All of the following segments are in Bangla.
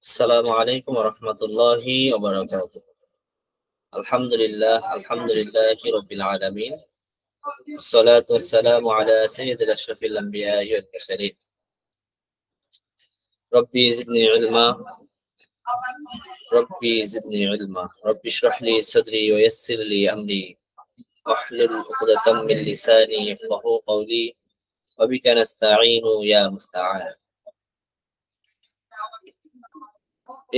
আসসালামু আলাইকুম ওয়া রাহমাতুল্লাহি ওয়া বারাকাতুহু। আলহামদুলিল্লাহি রাব্বিল আলামিন। আসসালাতু ওয়াসসালামু আলা সাইয়্যিদিল আশরাফিল আমবিয়াই ওয়াল মুরসালিন। রব্বি জিদনি ইলমা রব্বি জিদনি ইলমা রব্বি ইশরাহ লি সাদরি ওয়া ইয়াসসির লি আমরি ওয়াহলুল উকদাতাম মিন লিসানি ইয়াফকাহু কওলি ওয়া বিকা নাস্তাঈনু ইয়া মুস্তাআন।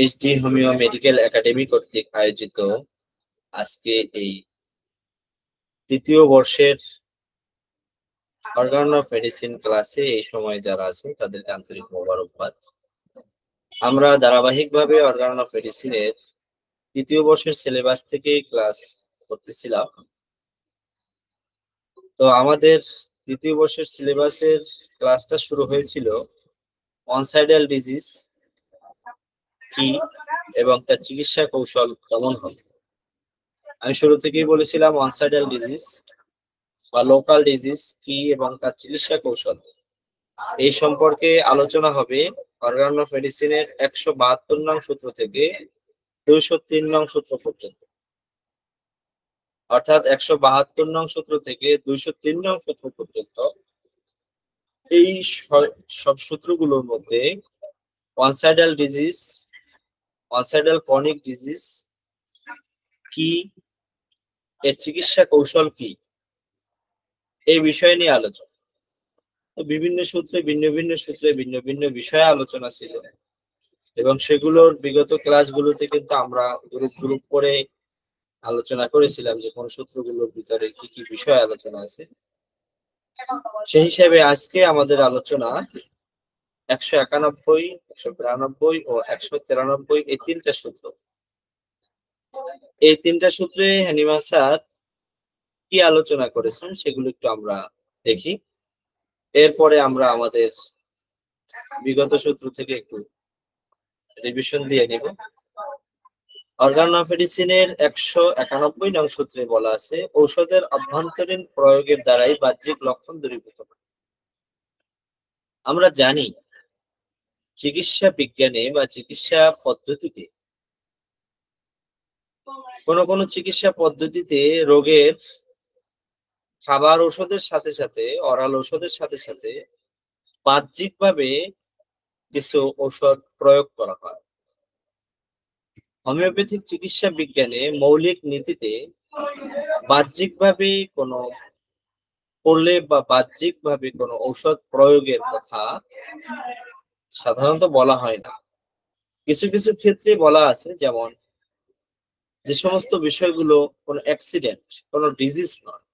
এইচডি হোমিও মেডিকেল একাডেমি কর্তৃক আয়োজিত আজকে এই তৃতীয় বর্ষের অর্গান অফ মেডিসিন ক্লাসে এই সময় যারা আছেন তাদেরকে আন্তরিক মোবারকবাদ। আমরা ধারাবাহিকভাবে অর্গান অফ মেডিসিনের তৃতীয় বর্ষের সিলেবাস থেকে ক্লাস করতেছিলাম। তো আমাদের তৃতীয় বর্ষের সিলেবাসের ক্লাসটা শুরু হয়েছিল অনসাইডাল ডিজিজ কি এবং তার চিকিৎসা কৌশল কেমন হবে। আমি শুরু থেকেই বলেছিলাম অনসাইডাল ডিজিজ বা লোকাল ডিজিজ কি এবং তার চিকিৎসা কৌশল এই সম্পর্কে আলোচনা হবে অর্গান অফ মেডিসিনের 172 নং সূত্র থেকে 203 নং সূত্র পর্যন্ত, অর্থাৎ 172 নং সূত্র থেকে 203 নং সূত্র পর্যন্ত। এই সব সূত্রগুলোর মধ্যে অনসাইডাল ডিজিজ, অনসাইডাল ক্রনিক ডিজিজ কি, এর চিকিৎসা কৌশল কি, এই বিষয় নিয়ে আলোচনা। বিভিন্ন সূত্রে ভিন্ন ভিন্ন বিষয়ে আলোচনা ছিল এবং সেগুলোর বিগত ক্লাসগুলোতে কিন্তু আমরা গ্রুপ করে আলোচনা করেছিলাম যে কোন সূত্রগুলোর ভিতরে কি কি বিষয় আলোচনা আছে। সেই হিসাবে আজকে আমাদের আলোচনা 191, 192 ও 193 এই তিনটা সূত্র। এই তিনটা সূত্রে হ্যানিমান স্যার কি আলোচনা করেছেন সেগুলো একটু আমরা দেখি, এরপরে আমরা আমাদের বিগত সূত্র থেকে একটু রিভিশন দিয়ে নিব। অর্গান অফ মেডিসিনের 191 নং সূত্রে বলা আছে ঔষধের অভ্যন্তরীণ প্রয়োগের দ্বারাই বাহ্যিক লক্ষণ দূরীভূত হয়। আমরা জানি চিকিৎসা বিজ্ঞানে বা চিকিৎসা পদ্ধতিতে কোন চিকিৎসা পদ্ধতিতে রোগের খাবার ঔষধের সাথে সাথে অরাল ঔষধের সাথে সাথে বাহ্যিকভাবে কিছু ঔষধ প্রয়োগ করা হয়। হোমিওপ্যাথিক চিকিৎসা বিজ্ঞানে মৌলিক নীতিতে বাহ্যিকভাবে কোনো করলে বা বাহ্যিকভাবে কোনো ঔষধ প্রয়োগের কথা সাধারণত বলা হয় না। কিছু কিছু ক্ষেত্রে বলা আছে, যেমন যে সমস্ত বিষয়গুলো কোনো অ্যাক্সিডেন্ট, কোনো ডিজিজ নয়,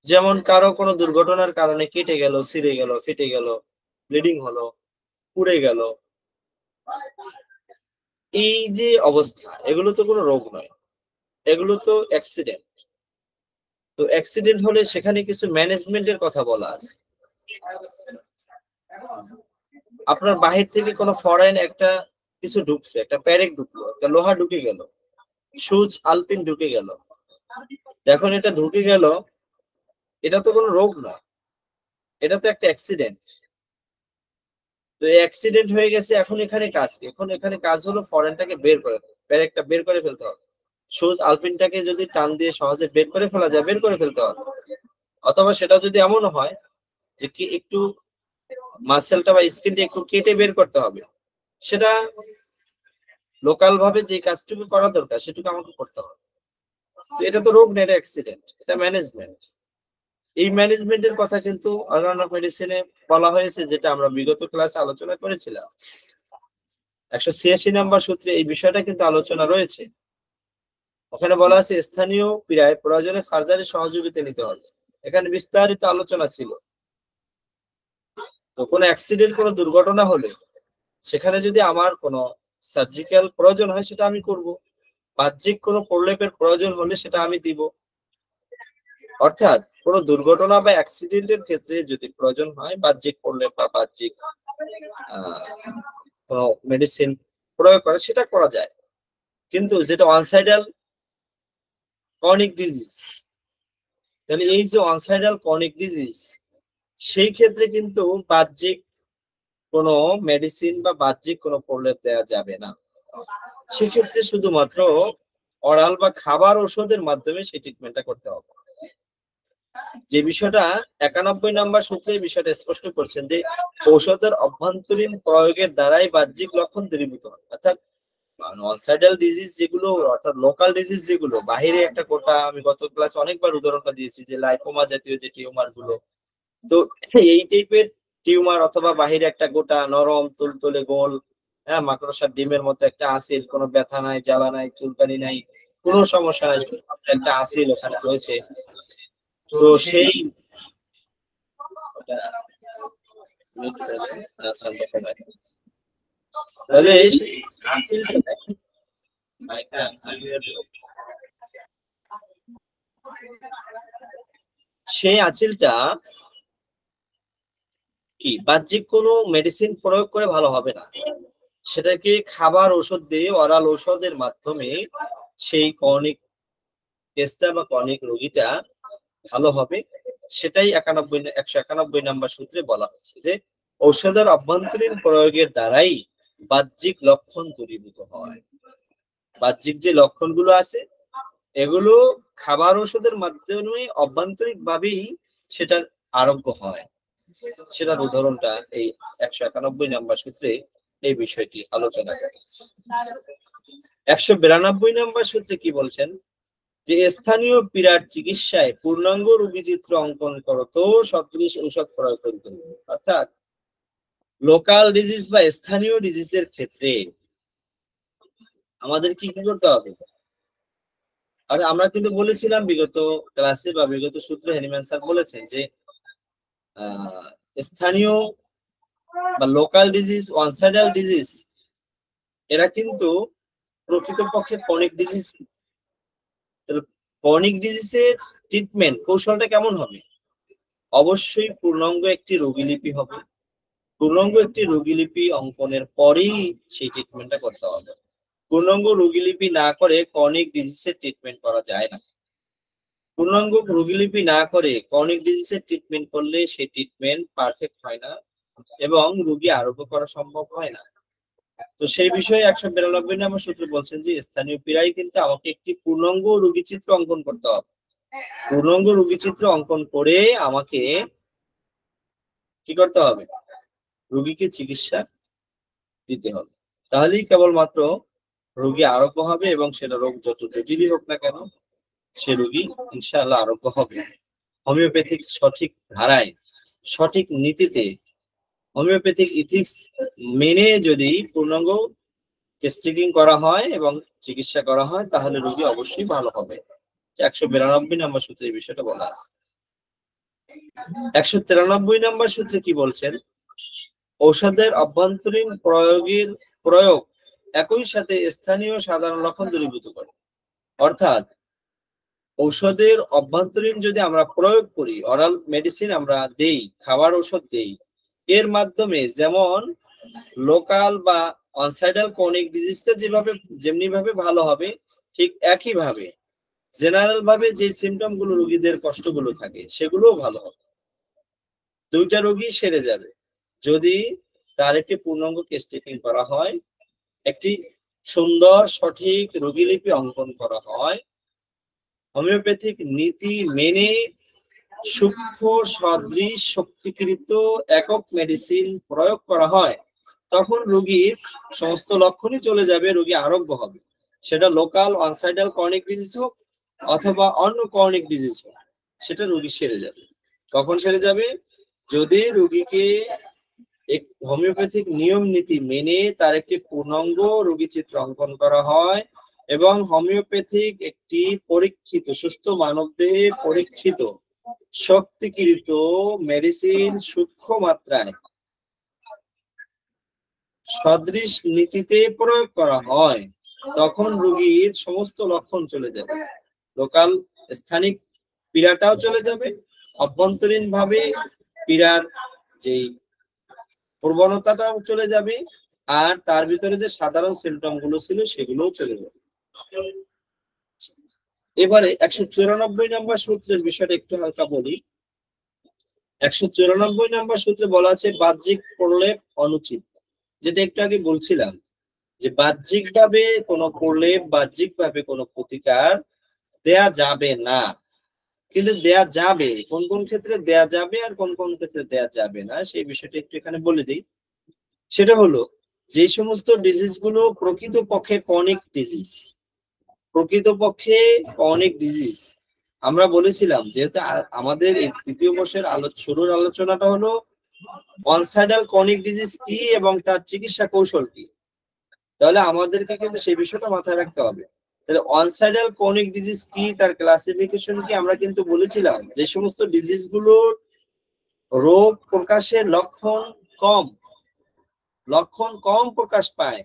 যেমন কারো কোনো দুর্ঘটনার কারণে কেটে গেল, ছিঁড়ে গেল, ফেটে গেল, ব্লিডিং হলো, পুড়ে গেল, এই যে অবস্থা, এগুলো তো কোনো রোগ নয়, এগুলো তো অ্যাক্সিডেন্ট। তো অ্যাক্সিডেন্ট হলে সেখানে কিছু ম্যানেজমেন্টের কথা বলা আছে। আপনার বাহির থেকে কোনো ফরেন একটা কিছু ঢুকছে, একটা প্যারেক ঢুকলো, একটা লোহা ঢুকে গেল, সুচ আলপিন ঢুকে গেল, এখন এটা ঢুকে গেল, এটা তো কোনো রোগ নয়, এটা তো একটা অ্যাক্সিডেন্ট। তো অ্যাক্সিডেন্ট হয়ে গেছে, এখন এখানে কাজ কি? এখন এখানে কাজ হলো ফরেনটাকে বের করে, প্যারেকটা বের করে ফেলতে হবে। সুচ আলপিনটাকে যদি টান দিয়ে সহজে বের করে ফেলা যায়, বের করে ফেলতে হবে। অথবা সেটা যদি এমন হয় যে কি একটু মাসেলটা বা স্কিনটা একটু কেটে বের করতে হবে, সেটা লোকাল ভাবে যে কাজটুকু করা দরকার সেটুকু আমাকে করতে হবে। তো এটা তো রোগ না, এটা অ্যাক্সিডেন্ট, এটা ম্যানেজমেন্ট। এই ম্যানেজমেন্টের কথা কিন্তু অর্গান অফ মেডিসিনে বলা হয়েছে, যেটা আমরা বিগত ক্লাসে আলোচনা করেছিলাম। 186 নম্বর সূত্রে এই বিষয়টা কিন্তু আলোচনা রয়েছে। ওখানে বলা আছে স্থানীয় পীড়ায় প্রয়োজনে সার্জারি সহযোগিতা নিতে হবে, এখানে বিস্তারিত আলোচনা ছিল। তো কোনো অ্যাক্সিডেন্ট, কোনো দুর্ঘটনা হলে সেখানে যদি আমার কোনো সার্জিক্যাল প্রয়োজন হয় সেটা আমি করব, বাহ্যিক কোনো প্রলেপের প্রয়োজন হলে সেটা আমি দিব। অর্থাৎ কোনো দুর্ঘটনা বা অ্যাক্সিডেন্টের ক্ষেত্রে যদি প্রয়োজন হয় বাহ্যিক প্রলেপ বা বাহ্যিক কোনো মেডিসিন প্রয়োগ করে, সেটা করা যায়। কিন্তু যেটা অনসাইডাল ক্রনিক ডিজিজ, তাহলে এই যে অনসাইডাল ক্রনিক ডিজিজ, সেই ক্ষেত্রে কিন্তু বাহ্যিক কোনো মেডিসিন বা বাহ্যিক কোনো প্রলেপ দেওয়া যাবে না। সেক্ষেত্রে শুধুমাত্র অরাল বা খাবার ওষুধের মাধ্যমে সেই ট্রিটমেন্টটা করতে হবে। যে বিষয়টা 91 নম্বর সূত্রে এই বিষয়টা স্পষ্ট করছেন যে ঔষধের অভ্যন্তরীণ প্রয়োগের দ্বারাই বাহ্যিক লক্ষণ দূরীভূত হয়। অর্থাৎ নন-সাইডাল ডিজিজ যেগুলো, অর্থাৎ লোকাল ডিজিজ যেগুলো বাহিরে একটা গোটা, আমি গত ক্লাসে অনেকবার উদাহরণটা দিয়েছি যে লাইপোমা জাতীয় যে টিউমার গুলো, তো এই টাইপের টিউমার অথবা বাহিরে একটা গোটা নরম তুলতুলে গোল, হ্যাঁ, মাকড়সার ডিমের মতো একটা আসিল, কোনো ব্যথা নাই, জ্বালা নাই, চুলকানি নাই, কোনো সমস্যা নাই, একটা আসিল ওখানে রয়েছে। তো সেই তাহলে সেই আঁচিলটা কি বাহ্যিক কোনো মেডিসিন প্রয়োগ করে ভালো হবে না, সেটাকে খাবার ওষুধ দিয়ে, অরাল ঔষধের মাধ্যমে সেই ক্রনিক কেসটা বা ক্রনিক রোগীটা ভালো হবে। সেটাই 191 নম্বর সূত্রে বলা হয়েছে যে ঔষধের অভ্যন্তরীণ প্রয়োগের দ্বারাই বাহ্যিক লক্ষণ দূরীভূত হয়। বাহ্যিক যে লক্ষণগুলো আছে এগুলো খাবার ওষুধের মাধ্যমে অভ্যন্তরিক ভাবেই সেটার আরোগ্য হয়। সেটার উদাহরণটা এই 191 নম্বর সূত্রে এই বিষয়টি আলোচনা করেছে। 192 নম্বর সূত্রে কি বলছেন যে স্থানীয় পীড়ার চিকিৎসায় পূর্ণাঙ্গ রোগী চিত্র অঙ্কন করতো সদৃশ ঔষধ প্রয়োগ করতে। অর্থাৎ লোকাল ডিজিজ বা স্থানীয় ডিজিজের ক্ষেত্রে আমাদের কি কি করতে হবে? আর আমরা কিন্তু বলেছিলাম বিগত ক্লাসে বা বিগত সূত্রে হ্যানিম্যান স্যার বলেছেন যে স্থানীয় বা লোকাল ডিজিজ, ওয়ান-সাইডাল ডিজিজ, এরা কিন্তু প্রকৃতপক্ষে ক্রনিক ডিজিজ। ক্রনিক ডিজিজের ট্রিটমেন্ট কৌশলটা কেমন হবে? অবশ্যই পূর্ণাঙ্গ একটি রোগীলিপি হবে। পূর্ণাঙ্গ একটি রোগীলিপি অঙ্কনের পরেই সেই ট্রিটমেন্টটা করতে হবে। পূর্ণাঙ্গ রোগীলিপি না করে ক্রনিক ডিজিজের ট্রিটমেন্ট করা যায় না। পূর্ণাঙ্গ রোগীলিপি না করে ক্রনিক ডিজিজের ট্রিটমেন্ট করলে সেই ট্রিটমেন্ট পারফেক্ট হয় না এবং রোগী আরোগ্য করা সম্ভব হয় না। তো সেই বিষয়ে 192 নম্বর সূত্রে বলছেন যে স্থানীয় পীড়ায় কিন্তু আমাকে একটি পূর্ণাঙ্গ রোগী চিত্র অঙ্কন করতে হবে। পূর্ণাঙ্গ রোগী চিত্র অঙ্কন করে আমাকে কি করতে হবে? রোগীকে চিকিৎসা দিতে হবে। তাহলেই কেবলমাত্র রোগী আরোগ্য হবে এবং সেটা রোগ যত জটিলই হোক না কেন সে রোগী ইনশাআল্লাহ আরোগ্য হবে। হোমিওপ্যাথিক সঠিক ধারায়, সঠিক নীতিতে, হোমিওপ্যাথিক ইথিক্স মেনে যদি পূর্ণাঙ্গ টেস্টিং করা হয় এবং চিকিৎসা করা হয় তাহলে রোগী অবশ্যই ভালো হবে। 192 নম্বর সূত্রে এই বিষয়টা বলা আছে। 193 নম্বর সূত্রে কি বলছেন? ঔষধের অভ্যন্তরীণ প্রয়োগ একই সাথে স্থানীয় সাধারণ লক্ষণ দূরীভূত করে। অর্থাৎ ঔষধের অভ্যন্তরীণ যদি আমরা প্রয়োগ করি, অরাল মেডিসিন আমরা দেই, খাবার ঔষধ দেই, এর মাধ্যমে যেমন লোকাল বা অনসাইডাল ক্রনিক ডিজিজটা যেমনি ভাবে ভালো হবে, ঠিক একই ভাবে জেনারেল ভাবে যে সিমটম গুলো রোগীদের কষ্টগুলো থাকে সেগুলোও ভালো হবে। দুইটা রোগী সেরে যাবে যদি তার একটি পূর্ণাঙ্গ কেস টেকিং করা হয়, একটি সুন্দর সঠিক রোগীলিপি অঙ্কন করা হয়, হোমিওপ্যাথিক নীতি মেনে সূক্ষ্ম সদৃশ শক্তিকৃত একক মেডিসিন প্রয়োগ করা হয়, তখন রোগীর সমস্ত লক্ষণই চলে যাবে, রোগী আরোগ্য হবে। সেটা লোকাল অনসাইডাল ক্রনিক ডিজিজ হোক অথবা অন্য ক্রনিক ডিজিজ হোক, সেটা রোগী সেরে যাবে। কখন সেরে যাবে? যদি রোগীকে এক হোমিওপ্যাথিক নিয়ম নীতি মেনে তার একটি পূর্ণাঙ্গ রোগী চিত্র অঙ্কন করা হয় এবং হোমিওপ্যাথিক একটি পরীক্ষিত, সুস্থ মানবদেহে পরীক্ষিত শক্তিকৃত মেডিসিন সূক্ষ্ম মাত্রায় সদৃশ নীতিতে প্রয়োগ করা হয়, তখন রোগীর সমস্ত লক্ষণ চলে যাবে। লোকাল স্থানিক পীড়াটাও চলে যাবে, অভ্যন্তরীণ ভাবে পীড়ার যে প্রবণতাটাও চলে যাবে, আর তার ভিতরে যে সাধারণ সিমটম গুলো ছিল সেগুলোও চলে যাবে। এবারে 194 নম্বর সূত্রের বিষয়টা একটু হালকা বলি। 194 নম্বর সূত্রে বলা আছে বাহ্যিক প্রলেপ অনুচিত, যেটা একটু আগে বলছিলাম যে বাহ্যিকভাবে কোনো প্রলেপ, বাহ্যিকভাবে কোনো প্রতিকার দেয়া যাবে না, কিন্তু দেয়া যাবে। কোন কোন ক্ষেত্রে দেয়া যাবে আর কোন কোন ক্ষেত্রে দেয়া যাবে না সেই বিষয়টা একটু এখানে বলে দিই। সেটা হলো যে সমস্ত ডিজিজ গুলো প্রকৃতপক্ষে ক্রনিক ডিজিজ, প্রকৃতপক্ষে ক্রনিক ডিজিজ আমরা বলেছিলাম, যেহেতু আমাদের এই তৃতীয় বর্ষের শুরুর আলোচনাটা হলো অনসাইডাল ক্রনিক ডিজিজ কি এবং তার চিকিৎসা কৌশল কি, তাহলে আমাদেরকে কিন্তু সেই বিষয়টা মাথায় রাখতে হবে। তাহলে অনসাইডাল ক্রনিক ডিজিজ কি, তার ক্লাসিফিকেশন কি, আমরা কিন্তু বলেছিলাম যে সমস্ত ডিজিজ গুলোর রোগ প্রকাশের লক্ষণ কম প্রকাশ পায়,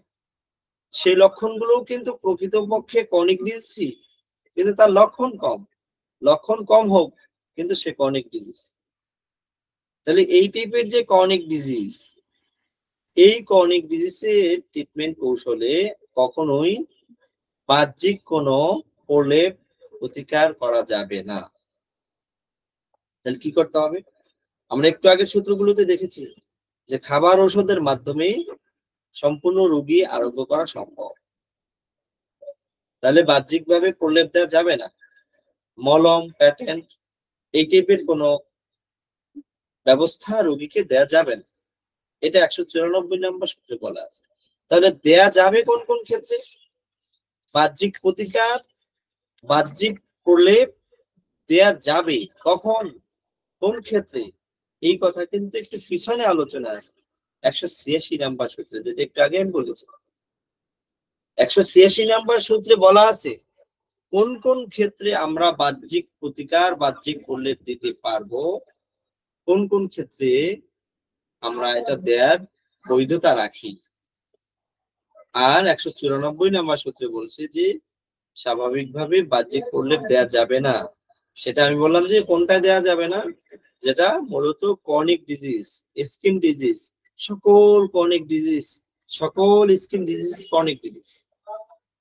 সেই লক্ষণগুলোও কিন্তু প্রকৃতপক্ষে ক্রনিক ডিজিজ, কিন্তু তার লক্ষণ কম হোক কিন্তু সে ক্রনিক ডিজিজ। তাহলে এই টাইপের যে ক্রনিক ডিজিজ, এই ক্রনিক ডিজিজের ট্রিটমেন্ট কৌশলে কখনোই বাহ্যিক কোনো প্রলেপ প্রতিকার করা যাবে না। তাহলে কি করতে হবে? আমরা একটু আগে সূত্রগুলোতে দেখেছি যে খাবার ঔষধের মাধ্যমে সম্পূর্ণ রোগী আরোগ্য করা সম্ভব। তাহলে বাহ্যিকভাবে প্রলেপ দেওয়া যাবে না, মলম, প্যাটেন্ট এই টাইপের কোনো ব্যবস্থা রোগীকে দেয়া যাবে না, এটা 194 নম্বর সূত্রে বলা আছে। তাহলে দেয়া যাবে কোন কোন ক্ষেত্রে? বাহ্যিক প্রতিকার, বাহ্যিক প্রলেপ দেয়া যাবে কখন, কোন ক্ষেত্রে, এই কথা কিন্তু একটু পিছনে আলোচনা আছে 186 নাম্বার সূত্রে, যেটা একটু আগে আমি বলেছি। 186 নাম্বার সূত্রে বলা আছে কোন কোন ক্ষেত্রে আমরা বাহ্যিক প্রতিকার, বাহ্যিক প্রলেপ দিতে পারবো, কোন কোন ক্ষেত্রে আমরা এটা দেয়ার বৈধতা রাখি। আর 194 নাম্বার সূত্রে বলছে যে স্বাভাবিকভাবে বাহ্যিক প্রলেপ দেয়া যাবে না। সেটা আমি বললাম যে কোনটা দেয়া যাবে না, যেটা মূলত ক্রনিক ডিজিজ, স্কিন ডিজিজ, সকল ক্রনিক ডিজিজ, সকল স্কিন ডিজিজ ক্রনিক ডিজিজ,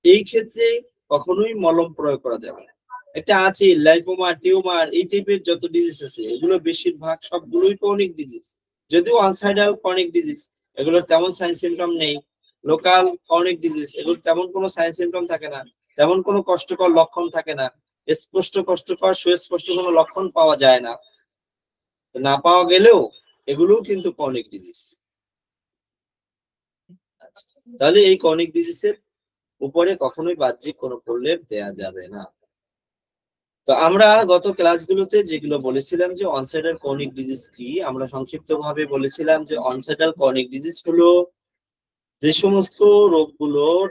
এই ক্ষেত্রে কখনোই মলম প্রয়োগ করা যাবে না। একটা আছে লাইপোমা, টিউমার, এই টাইপের যত ডিজিজ আছে এগুলো বেশিরভাগ সবগুলোই ক্রনিক ডিজিজ, যদিও আনসাইডাল ক্রনিক ডিজিজ এগুলোর তেমন সাইন সিমটম নেই। লোকাল ক্রনিক ডিজিজ এগুলোর তেমন কোনো সাইন সিমটম থাকে না, তেমন কোনো কষ্টকর লক্ষণ থাকে না, স্পষ্ট কষ্টকর সুস্পষ্ট কোনো লক্ষণ পাওয়া যায় না, না পাওয়া গেলেও এগুলোও কিন্তু ক্রনিক ডিজিজ। তাহলে এই ক্রনিক ডিজিজের উপরে কখনোই বাহ্যিক কোনো প্রলেপ দেয়া যাবে না। তো আমরা গত ক্লাসগুলোতে যেগুলো বলেছিলাম যে অনসাইডাল ক্রনিক ডিজিজ কি, আমরা সংক্ষিপ্তভাবে বলেছিলাম যে অনসাইডাল ক্রনিক ডিজিজ হলো যে সমস্ত রোগগুলোর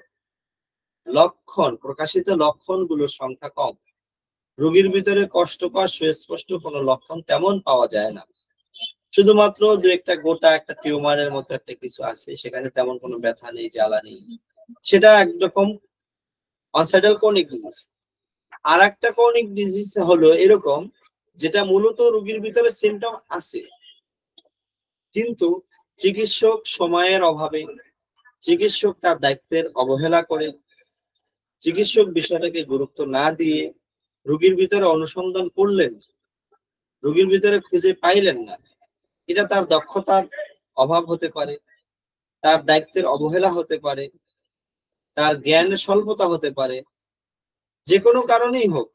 প্রকাশিত লক্ষণগুলোর সংখ্যা কম, রোগীর ভিতরে কষ্টকর সুস্পষ্ট কোনো লক্ষণ তেমন পাওয়া যায় না, শুধুমাত্র দু একটা গোটা একটা টিউমারের মতো একটা কিছু আছে, সেখানে তেমন কোনো ব্যথা নেই, জ্বালা নেই, সেটা একরকম অনসাইডাল ক্রনিক ডিজিজ। আর একটা ক্রনিক ডিজিজ হলো এরকম যেটা মূলত রোগীর ভিতরে সিমটম আছে, কিন্তু চিকিৎসক সময়ের অভাবে, চিকিৎসক তার দায়িত্বের অবহেলা করে, চিকিৎসক বিষয়টাকে গুরুত্ব না দিয়ে রোগীর ভিতরে অনুসন্ধান করলেন, রোগীর ভিতরে খুঁজে পাইলেন না। এটা তার দক্ষতার অভাব হতে পারে, তার দায়িত্বের অবহেলা হতে পারে, তার জ্ঞানের স্বল্পতা হতে পারে, যে কোনো কারণেই হোক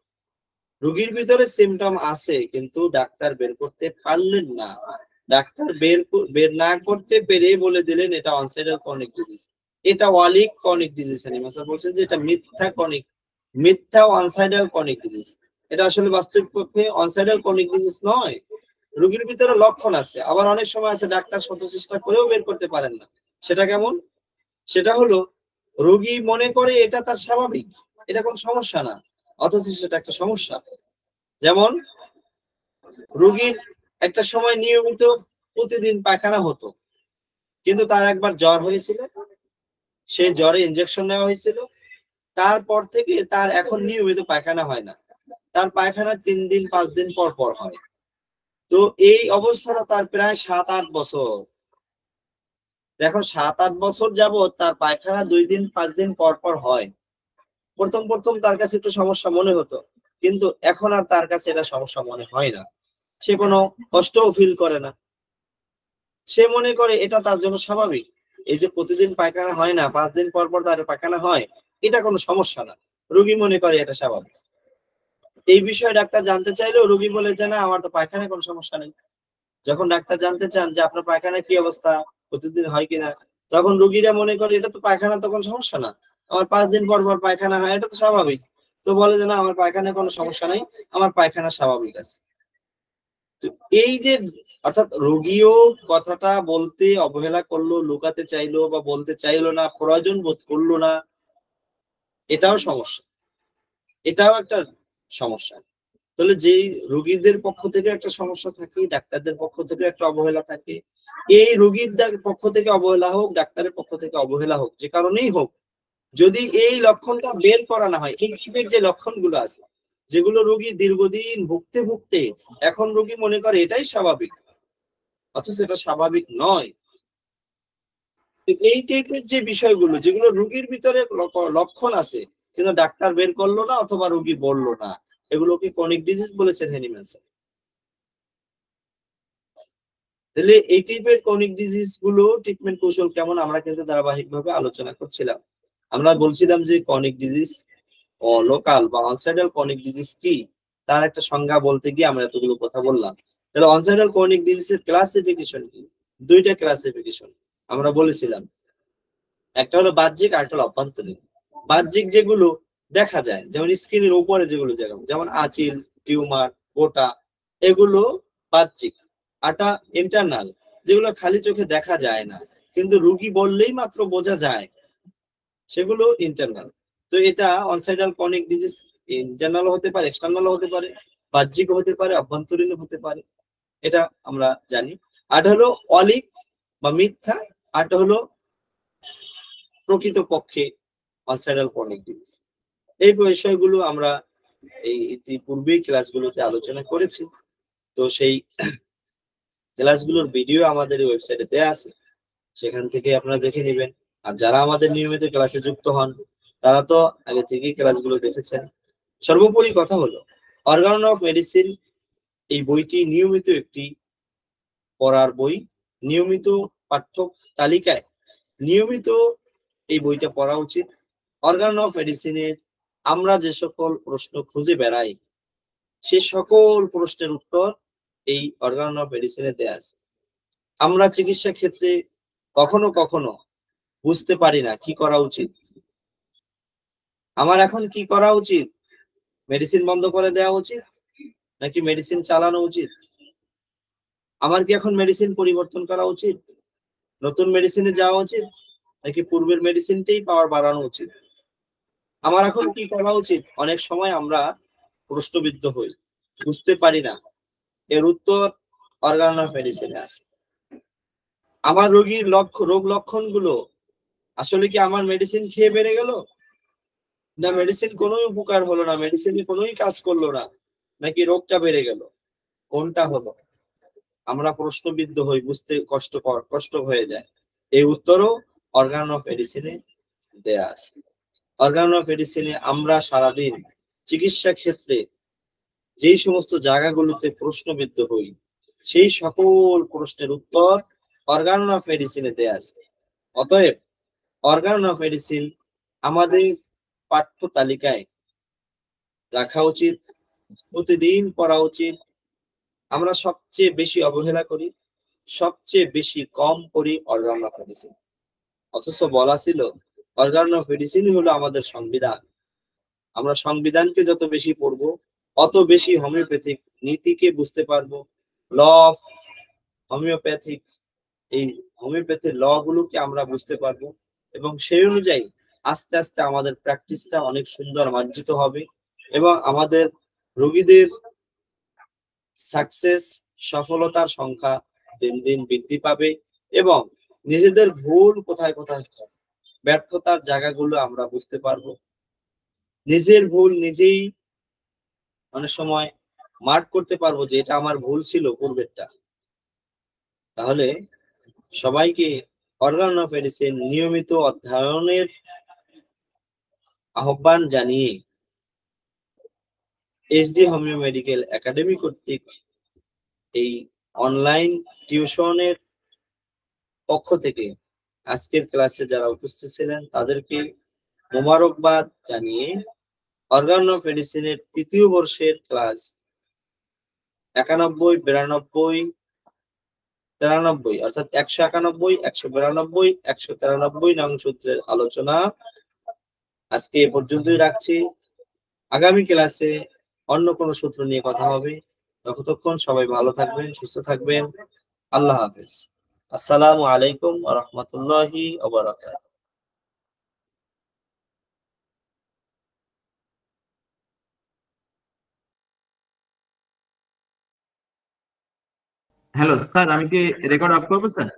রোগীর ভিতরে সিমটম আছে কিন্তু ডাক্তার বের করতে পারলেন না, ডাক্তার বের না করতে পেরে বলে দিলেন এটা অনসাইডাল ক্রনিক ডিজিজ, এটা ওয়ালিক ক্রনিক ডিজিজ। বলছেন যে এটা মিথ্যা অনসাইডাল ক্রনিক ডিজিজ। এটা আসলে বাস্তবিক পক্ষে অনসাইডাল ক্রনিক ডিজিজ নয়, রোগীর ভিতরে লক্ষণ আছে, আবার অনেক সময় আছে ডাক্তার শত চেষ্টা করেও বের করতে পারেন না। সেটা কেমন? সেটা হলো রোগী মনে করে এটা তার স্বাভাবিক, এটা কোনো সমস্যা না, অথচ সেটা একটা সমস্যা। যেমন রোগীর একটা সময় নিয়মিত প্রতিদিন পায়খানা হতো, কিন্তু তার একবার জ্বর হয়েছিল, সেই জ্বরে ইনজেকশন নেওয়া হয়েছিল, তারপর থেকে তার এখন নিয়মিত পায়খানা হয় না, তার পায়খানা 3 দিন 5 দিন পর পর হয়। তো এই অবস্থাটা তার প্রায় 7-8 বছর। দেখো 7-8 বছর যাবত তার পায়খানা 2 দিন 5 দিন পর পর হয়। প্রথম তার কাছে একটু সমস্যা মনে হতো, কিন্তু এখন আর তার কাছে এটা সমস্যা মনে হয় না। সে কোনো কষ্টও ফিল করে না, সে মনে করে এটা তার জন্য স্বাভাবিক। এই যে প্রতিদিন পায়খানা হয় না, 5 দিন পর পর তার পায়খানা হয়, এটা কোনো সমস্যা না, রোগী মনে করে এটা স্বাভাবিক। এই বিষয়ে ডাক্তার জানতে চাইলেও রোগী বলে যে না, আমার তো পায়খানায় কোনো সমস্যা নেই। যখন ডাক্তার জানতে চান যে আপনার পায়খানার কি অবস্থা, প্রতিদিন হয় কিনা, তখন রোগীরা মনে করে এটা তো পায়খানা, তো কোনো সমস্যা না, আমার 5 দিন পর পর পায়খানা হয়, এটা তো স্বাভাবিক। তো বলে যে না, আমার পায়খানায় কোনো সমস্যা নেই, আমার পায়খানা স্বাভাবিক আছে। তো এই যে, অর্থাৎ রোগীও কথাটা বলতে অবহেলা করলো, লুকাতে চাইলো বা বলতে চাইলো না, প্রয়োজন বোধ করলো না, এটাও সমস্যা, এটাও একটা সমস্যা। তাহলে যেই রোগীদের পক্ষ থেকে একটা সমস্যা থাকে, ডাক্তারদের পক্ষ থেকে একটা অবহেলা থাকে, এই রোগীর পক্ষ থেকে অবহেলা হোক, ডাক্তারের পক্ষ থেকে অবহেলা হোক, যে কারণেই হোক, যদি এই লক্ষণটা বের করা না হয়, এই টাইপের যে লক্ষণগুলো আছে, যেগুলো রোগী দীর্ঘদিন ভুগতে ভুগতে এখন রোগী মনে করে এটাই স্বাভাবিক, অথচ এটা স্বাভাবিক নয়। এই টাইপের যে বিষয়গুলো, যেগুলো রোগীর ভিতরে লক্ষণ আছে কিন্তু ডাক্তার বের করলো না অথবা রোগী বললো না, এগুলোকে ক্রনিক ডিজিজ বলেছেন হ্যানিম্যান স্যার। তাহলে এই টাইপের ক্রনিক ডিজিজ গুলো ট্রিটমেন্ট কৌশল কেমন, আমরা কিন্তু ধারাবাহিকভাবে আলোচনা করছিলাম। আমরা বলছিলাম যে ক্রনিক ডিজিজ ও লোকাল বা অনসাইডাল ক্রনিক ডিজিজ কি, তার একটা সংজ্ঞা বলতে গিয়ে আমরা এতগুলো কথা বললাম। তাহলে অনসাইডাল ক্রনিক ডিজিজের ক্লাসিফিকেশন কি? দুইটা ক্লাসিফিকেশন আমরা বলেছিলাম, একটা হলো বাহ্যিক, আর একটা হলো অভ্যন্তরীণ। বাহ্যিক যেগুলো দেখা যায়, যেমন স্কিনের উপরে যেগুলো যেমন আঁচিল, টিউমার, গোটা, এগুলো বাহ্যিক। আরটা ইন্টারনাল, যেগুলো খালি চোখে দেখা যায় না কিন্তু রোগী বললেই মাত্র বোঝা যায়, সেগুলো ইন্টারনাল। তো এটা অনসাইডাল ক্রনিক ডিজিজ ইন্টারনাল হতে পারে, এক্সটার্নাল হতে পারে, বাহ্যিক হতে পারে, অভ্যন্তরীণ হতে পারে, এটা আমরা জানি। আর হলো অলিক বা মিথ্যা, আর হলো প্রকৃতপক্ষে অনসাইডাল ক্রনিক ডিজিজ। এই বিষয়গুলো আমরা এই ইতিপূর্বেই ক্লাসগুলোতে আলোচনা করেছি। তো সেই ক্লাসগুলোর ভিডিও আমাদের ওয়েবসাইটে দেয়া আছে, সেখান থেকে আপনারা দেখে নেবেন। আর যারা আমাদের নিয়মিত ক্লাসে যুক্ত হন, তারা তো আগে থেকেই ক্লাসগুলো দেখেছেন। সর্বোপরি কথা হলো, অর্গান অফ মেডিসিন এই বইটি নিয়মিত একটি পড়ার বই, নিয়মিত পাঠ্য তালিকায় নিয়মিত এই বইটা পড়া উচিত। অর্গান অফ মেডিসিনের আমরা যে সকল প্রশ্ন খুঁজে বেড়াই, সে সকল প্রশ্নের উত্তর এই অর্গান অফ মেডিসিনে দেয়া আছে। আমরা চিকিৎসা ক্ষেত্রে কখনো কখনো বুঝতে পারি না কি করা উচিত, আমার এখন কি করা উচিত, মেডিসিন বন্ধ করে দেওয়া উচিত নাকি মেডিসিন চালানো উচিত, আমার কি এখন মেডিসিন পরিবর্তন করা উচিত, নতুন মেডিসিনে যাওয়া উচিত নাকি পূর্বের মেডিসিনটাই পাওয়ার বাড়ানো উচিত, আমার এখন কি করা উচিত। অনেক সময় আমরা প্রশ্নবিদ্ধ হই, বুঝতে পারি না, এর উত্তর অর্গান অফ মেডিসিনে আছে। আমার রোগীর রোগ লক্ষণ গুলো আসলে কি আমার মেডিসিন খেয়ে বেড়ে গেল, না মেডিসিন কোনো উপকার হলো না, মেডিসিনে কোনোই কাজ করলো না, নাকি রোগটা বেড়ে গেল, কোনটা হলো, আমরা প্রশ্নবিদ্ধ হই, বুঝতে কষ্ট হয়ে যায়। এই উত্তরও অর্গান অফ মেডিসিনে দেয়া আছে। অর্গান অফ মেডিসিনে আমরা সারাদিন চিকিৎসা ক্ষেত্রে যেই সমস্ত জায়গাগুলোতে প্রশ্নবিদ্ধ হই, সেই সকল প্রশ্নের উত্তর অর্গান অফ মেডিসিনে দেয়া আছে। অতএব অর্গান অফ মেডিসিন আমাদের পাঠ্য তালিকায় রাখা উচিত, প্রতিদিন পড়া উচিত। আমরা সবচেয়ে বেশি অবহেলা করি, সবচেয়ে বেশি কম করি অর্গান অফ মেডিসিন, অথচ বলা ছিল অর্গান অফ মেডিসিনই হলো আমাদের সংবিধান। আমরা সংবিধানকে যত বেশি পড়বো, অত বেশি হোমিওপ্যাথিক নীতিকে বুঝতে পারবো, ল অফ হোমিওপ্যাথিক, এই হোমিওপ্যাথির ল গুলোকে আমরা বুঝতে পারবো, এবং সেই অনুযায়ী আস্তে আস্তে আমাদের প্র্যাকটিসটা অনেক সুন্দর মার্জিত হবে, এবং আমাদের রোগীদের সাকসেস, সফলতার সংখ্যা দিন দিন বৃদ্ধি পাবে, এবং নিজেদের ভুল কোথায় কোথায়, ব্যর্থতার জায়গাগুলো আমরা বুঝতে পারবো, নিজের ভুল নিজেই অনেক সময় মার্ক করতে পারবো যে এটা আমার ভুল ছিল পূর্বেরটা। তাহলে সবাইকে অর্গান অফ মেডিসিন নিয়মিত অধ্যয়নের আহ্বান জানিয়ে এসডি হোমিও মেডিকেল একাডেমি কর্তৃক এই অনলাইন টিউশনের পক্ষ থেকে আজকের ক্লাসে যারা উপস্থিত ছিলেন তাদেরকে মোবারকবাদ জানিয়ে অর্গান অফ মেডিসিনের ৩য় বর্ষের ক্লাস 91, 92, 93 অর্থাৎ 191, 192, 193 নং সূত্রের আলোচনা আজকে এ পর্যন্তই রাখছি। আগামী ক্লাসে অন্য কোনো সূত্র নিয়ে কথা হবে। ততক্ষণ সবাই ভালো থাকবেন, সুস্থ থাকবেন। আল্লাহ হাফেজ। আসসালামু আলাইকুম ওয়া রাহমাতুল্লাহি ওয়া বারাকাতুহু। হ্যালো স্যার, আমি কি রেকর্ড অফ করবো স্যার?